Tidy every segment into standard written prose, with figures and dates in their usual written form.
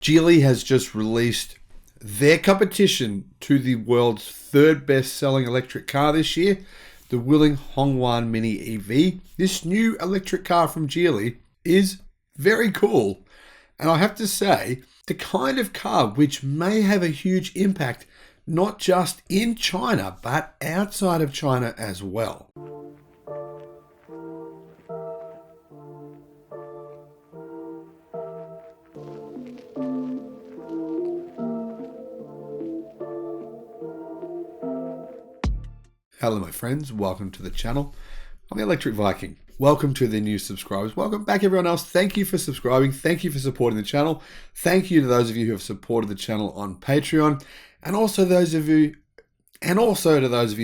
Geely has just released their competition to the world's third best-selling electric car this year, the Wuling Hongwan Mini EV. This new electric car from Geely is very cool, and I have to say, the kind of car which may have a huge impact not just in China, but outside of China as well. Hello my friends, welcome to the channel. I'm the Electric Viking. Welcome to the new subscribers. Welcome back everyone else. Thank you for subscribing. Thank you for supporting the channel. Thank you to those of you who have supported the channel on Patreon, and also to those of you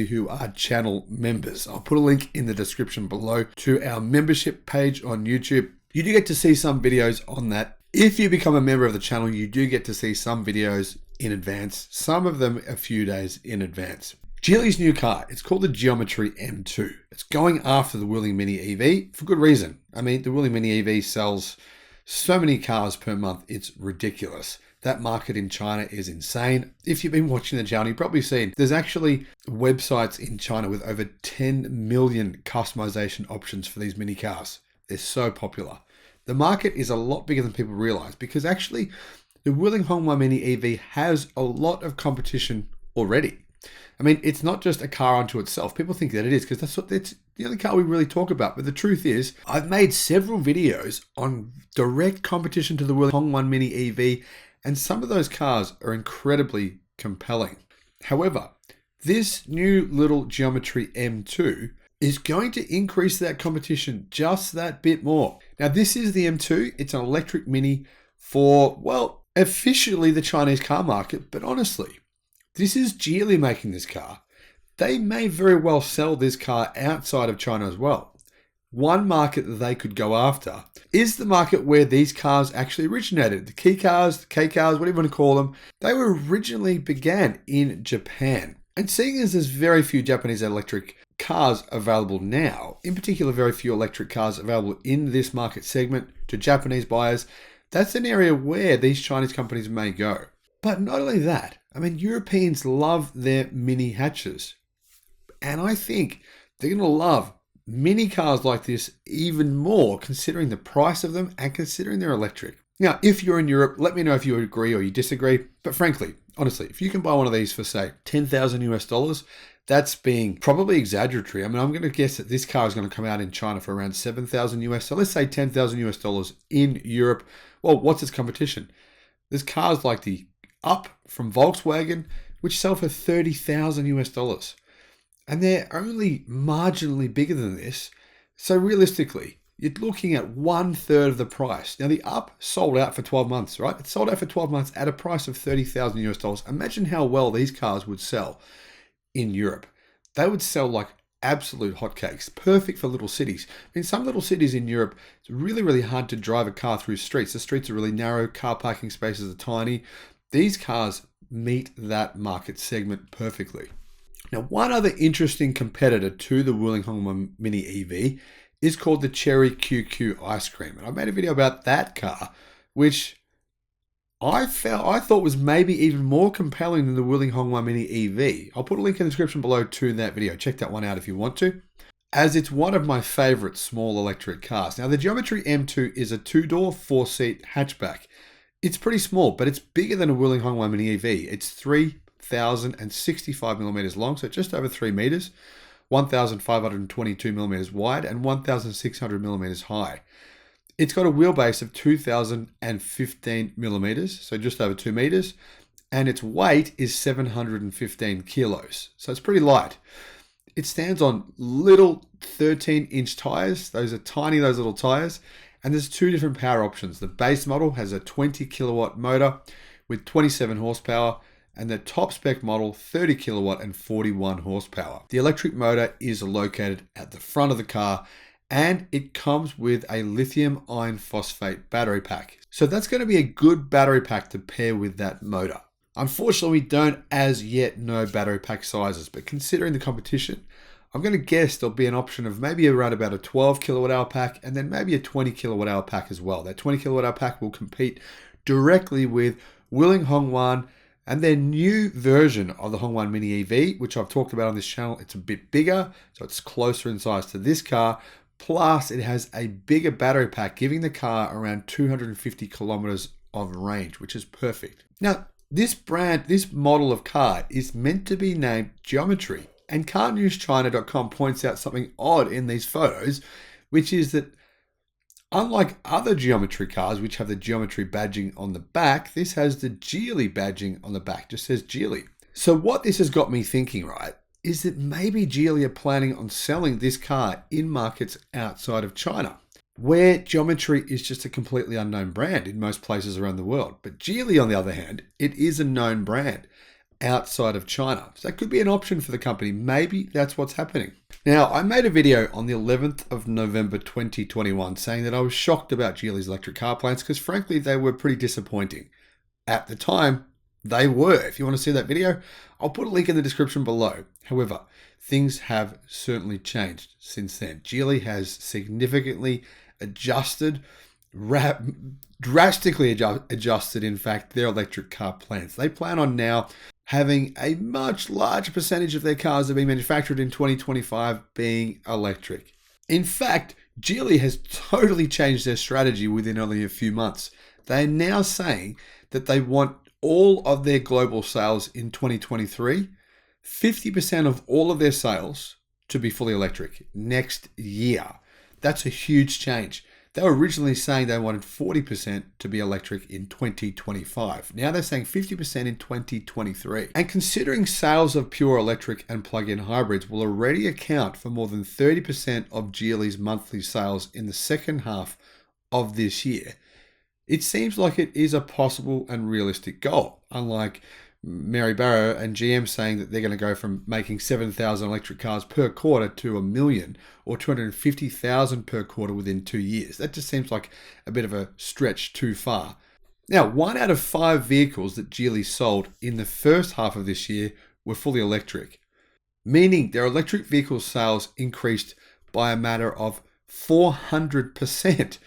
who are channel members. I'll put a link in the description below to our membership page on YouTube. You do get to see some videos on that. If you become a member of the channel, you do get to see some videos in advance, some of them a few days in advance. Geely's new car, it's called the Geometry M2. It's going after the Wuling Mini EV for good reason. I mean, the Wuling Mini EV sells so many cars per month, it's ridiculous. That market in China is insane. If you've been watching the channel, you've probably seen there's actually websites in China with over 10 million customization options for these mini cars. They're so popular. The market is a lot bigger than people realize because actually the Wuling Hongwan Mini EV has a lot of competition already. I mean, it's not just a car unto itself. People think that it is because it's the only car we really talk about. But the truth is, I've made several videos on direct competition to the Wuling Hongwan Mini EV, and some of those cars are incredibly compelling. However, this new little Geometry M2 is going to increase that competition just that bit more. Now, this is the M2. It's an electric mini for, well, officially the Chinese car market, but honestly, this is Geely making this car. They may very well sell this car outside of China as well. One market that they could go after is the market where these cars actually originated. The kei cars, the K cars, whatever you want to call them, they were originally began in Japan. And seeing as there's very few Japanese electric cars available now, in particular very few electric cars available in this market segment to Japanese buyers, that's an area where these Chinese companies may go. But not only that, I mean, Europeans love their mini hatches. And I think they're going to love mini cars like this even more, considering the price of them and considering they're electric. Now, if you're in Europe, let me know if you agree or you disagree. But frankly, honestly, if you can buy one of these for, say, 10,000 US dollars, that's being probably exaggeratory. I mean, I'm going to guess that this car is going to come out in China for around 7,000 US. So let's say 10,000 US dollars in Europe. Well, what's its competition? There's cars like the Up from Volkswagen, which sell for 30,000 US dollars. And they're only marginally bigger than this. So realistically, you're looking at 1/3 of the price. Now the Up sold out for 12 months, right? It sold out for 12 months at a price of 30,000 US dollars. Imagine how well these cars would sell in Europe. They would sell like absolute hotcakes, perfect for little cities. In some little cities in Europe, it's really, really hard to drive a car through streets. The streets are really narrow, car parking spaces are tiny. These cars meet that market segment perfectly. Now, one other interesting competitor to the Wuling Hongwan Mini EV is called the Chery QQ Ice Cream. And I made a video about that car, which I thought was maybe even more compelling than the Wuling Hongwan Mini EV. I'll put a link in the description below to that video. Check that one out if you want to, as it's one of my favorite small electric cars. Now, the Geometry M2 is a 2-door, 4-seat hatchback. It's pretty small, but it's bigger than a Wuling Hongwan Mini EV. It's 3,065 millimeters long, so just over 3 meters, 1,522 millimeters wide, and 1,600 millimeters high. It's got a wheelbase of 2,015 millimeters, so just over 2 meters, and its weight is 715 kilos, so it's pretty light. It stands on little 13-inch tires. Those are tiny, those little tires. And there's two different power options. The base model has a 20 kilowatt motor with 27 horsepower, and the top spec model 30 kilowatt and 41 horsepower. The electric motor is located at the front of the car, and it comes with a lithium iron phosphate battery pack. So that's going to be a good battery pack to pair with that motor. Unfortunately, we don't as yet know battery pack sizes, but considering the competition, I'm going to guess there'll be an option of maybe around about a 12 kilowatt hour pack and then maybe a 20 kilowatt hour pack as well. That 20 kilowatt hour pack will compete directly with Wuling Hongwan and their new version of the Hongwan Mini EV, which I've talked about on this channel. It's a bit bigger, so it's closer in size to this car. Plus, it has a bigger battery pack, giving the car around 250 kilometers of range, which is perfect. Now, this model of car is meant to be named Geometry, and CarNewsChina.com points out something odd in these photos, which is that unlike other Geometry cars, which have the Geometry badging on the back, this has the Geely badging on the back, just says Geely. So what this has got me thinking, right, is that maybe Geely are planning on selling this car in markets outside of China, where Geometry is just a completely unknown brand in most places around the world. But Geely, on the other hand, it is a known brand outside of China. So that could be an option for the company. Maybe that's what's happening. Now, I made a video on the 11th of November 2021 saying that I was shocked about Geely's electric car plans because frankly, they were pretty disappointing. At the time, they were. If you want to see that video, I'll put a link in the description below. However, things have certainly changed since then. Geely has significantly adjusted, drastically adjusted, in fact, their electric car plans. They plan on now having a much larger percentage of their cars that are being manufactured in 2025 being electric. In fact, Geely has totally changed their strategy within only a few months. They are now saying that they want all of their global sales in 2023, 50% of all of their sales to be fully electric next year. That's a huge change. They were originally saying they wanted 40% to be electric in 2025. Now they're saying 50% in 2023. And considering sales of pure electric and plug-in hybrids will already account for more than 30% of Geely's monthly sales in the second half of this year, it seems like it is a possible and realistic goal, unlike Mary Barra and GM saying that they're going to go from making 7,000 electric cars per quarter to 1 million or 250,000 per quarter within 2 years. That just seems like a bit of a stretch too far. Now, 1 out of 5 vehicles that Geely sold in the first half of this year were fully electric, meaning their electric vehicle sales increased by a matter of 400%,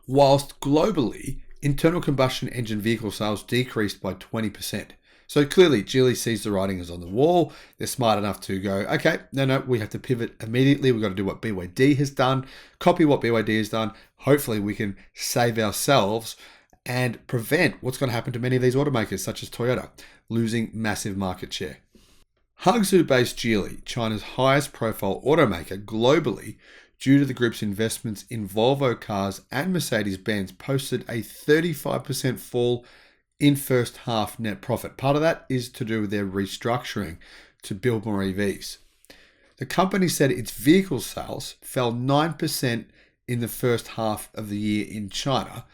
whilst globally, internal combustion engine vehicle sales decreased by 20%. So clearly, Geely sees the writing is on the wall. They're smart enough to go, okay, no, we have to pivot immediately. We've got to do what BYD has done, copy what BYD has done. Hopefully, we can save ourselves and prevent what's going to happen to many of these automakers, such as Toyota, losing massive market share. Hangzhou-based Geely, China's highest profile automaker globally, due to the group's investments in Volvo cars and Mercedes-Benz, posted a 35% fall in first half net profit. Part of that is to do with their restructuring to build more EVs. The company said its vehicle sales fell 9% in the first half of the year in China,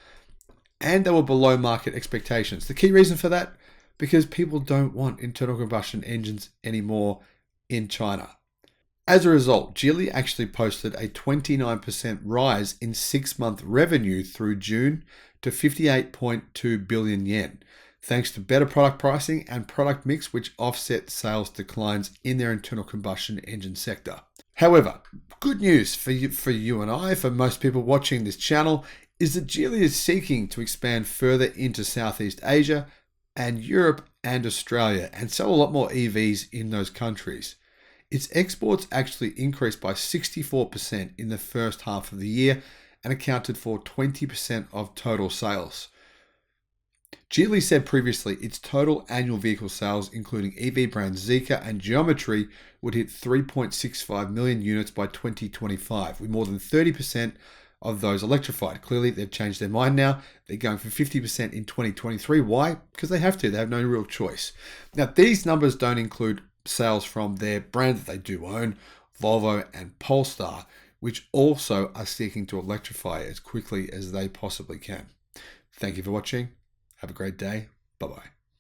and they were below market expectations. The key reason for that? Because people don't want internal combustion engines anymore in China. As a result, Geely actually posted a 29% rise in 6-month revenue through June to 58.2 billion yen, thanks to better product pricing and product mix, which offset sales declines in their internal combustion engine sector. However, good news for you and I, for most people watching this channel, is that Geely is seeking to expand further into Southeast Asia and Europe and Australia and sell a lot more EVs in those countries. Its exports actually increased by 64% in the first half of the year and accounted for 20% of total sales. Geely said previously its total annual vehicle sales, including EV brands Zeekr and Geometry, would hit 3.65 million units by 2025, with more than 30% of those electrified. Clearly, they've changed their mind now. They're going for 50% in 2023. Why? Because they have to. They have no real choice. Now, these numbers don't include sales from their brand that they do own, Volvo and Polestar, which also are seeking to electrify as quickly as they possibly can. Thank you for watching. Have a great day. Bye-bye.